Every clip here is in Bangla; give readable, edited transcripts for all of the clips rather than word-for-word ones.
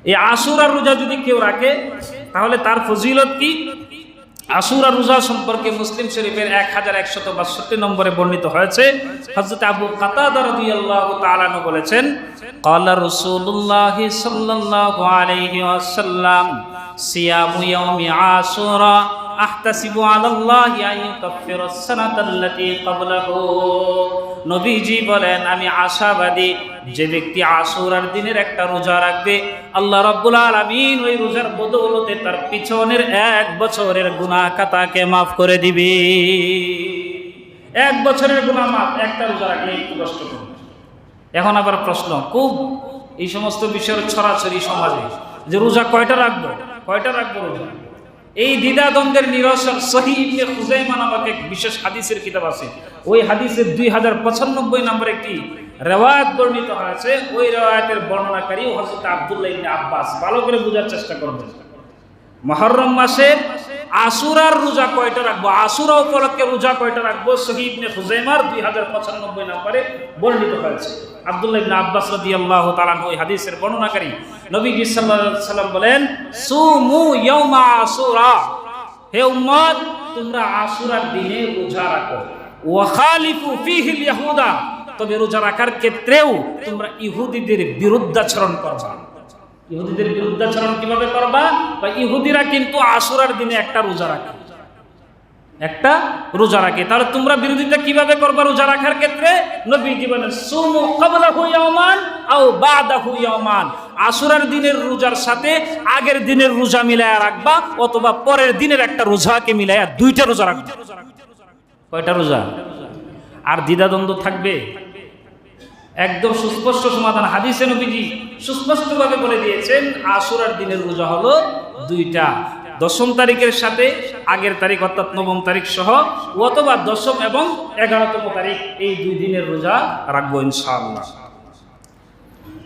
এই আশুরার রোজা যদি কেউ রাখে তাহলে তার ফজিলত কি? আশুরা রোজা সম্পর্কে মুসলিম শরীফের 1162 নম্বরে বর্ণিত হয়েছে। হযরত আবু কাতাদা রাদিয়াল্লাহু তাআলা আনহু বলেছেন, ক্বালা রাসূলুল্লাহ সাল্লাল্লাহু আলাইহি ওয়াসাল্লাম সিয়ামু ইয়াউমি আশুরা আহতাসিবু আলাল্লাহি আন ইউকাফফিরা আস-সানাতাল্লাতী ক্বাবলাহু। নবীজি বলেন, আমি আশাবাদী যে ব্যক্তি আশুরার দিনের একটা রোজা রাখবে, আল্লাহ রাব্বুল আলামিন ওই রোজার বদৌলতে তার পিছনের 1 বছরের গুনাহ খাতাকে মাফ করে দিবে। 1 বছরের গুনাহ মাফ একটা রোজা রাখলে একটু কষ্ট করবে। এখন আবার প্রশ্ন, খুব এই সমস্ত বিষয়ের ছড়াছড়ি সমাজে যে রোজা কয়টা রাখবো রোজা, এই দ্বিধাদ্বন্দ্বের নিরসন সহিহ ইবনে খুজাইমা নামক এক বিশেষ হাদিসের কিতাব আছে। ওই হাদিসের 2095 নম্বর একটি রিওয়ায়াত বর্ণিত হয়েছে। ওই রিওয়ায়াতের বর্ণনাকারী হযরত আব্দুল্লাহ ইবনে আব্বাস। ভালো করে বোঝার চেষ্টা করবেন। মুহররম মাসের আশুরার রোজা কয়টা রাখবো, আশুরা উপলক্ষে রোজা কয়টা রাখবো, সহিহ ইবনে খুজাইমার 2095 নম্বরে বর্ণিত হয়েছে। আব্দুল্লাহ ইবনে আব্বাস রাদিয়াল্লাহু তাআলা ওই হাদিসের বর্ণনাকারী। নবীজি সাল্লাল্লাহু আলাইহি ওয়াসাল্লাম বলেন, সুমু ইয়াউমা আশুরা, হে উম্মত তোমরা আশুরার দিনে রোজা রাখো। ওয়া খালিফু ফীহিল ইয়াহুদা, তবে রোজা রাখার ক্ষেত্রেও তোমরা ইহুদিদের বিরুদ্ধাচরণ করবা। ইহুদিদের বিরুদ্ধাচরণ কিভাবে করবা? বা ইহুদিরা কিন্তু আশুরার দিনে একটা রোজা রাখে, তাহলে তোমরা বিরোধিতা কিভাবে করবা রোজা রাখার ক্ষেত্রে? নবীজি বলেন, সুমু ক্বাবলাহু ইয়াওমান আও বাদাহু ইয়াওমান, আশুরার দিনের রোজার সাথে আগের দিনের রোজা মিলায়া রাখবা, অথবা পরের দিনের একটা রোজাকে মিলায়া 2টা রোজা রাখবা। কয়টা রোজা? আর দ্বিধাদ্বন্দ্ব থাকবে? একদম সুস্পষ্ট সমাধান। হাদিসে নবীজি সুস্পষ্টভাবে বলে দিয়েছেন, আশুরার দিনের রোজা হলো 2টা, 10ম তারিখের সাথে আগের তারিখ অর্থাৎ 9ম তারিখ সহ, অথবা 10ম এবং 11তম তারিখ, এই 2 দিনের রোজা রাখবো ইনশাআল্লাহ।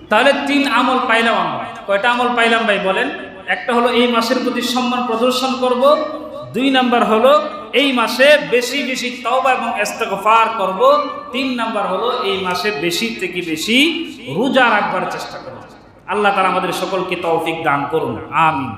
তাহলে 3 আমল পাইলাম আমরা। কয়টা আমল পাইলাম ভাই বলেন? একটা হলো এই মাসের প্রতি সম্মান প্রদর্শন করব, 2 নাম্বার হলো এই মাসে বেশি বেশি তওবা এবং ইস্তেগফার করব, 3 নাম্বার হলো এই মাসে বেশি থেকে বেশি রোজা রাখবার চেষ্টা করব। আল্লাহ তাআলা আমাদের সকলকে তৌফিক দান করুন, আমিন।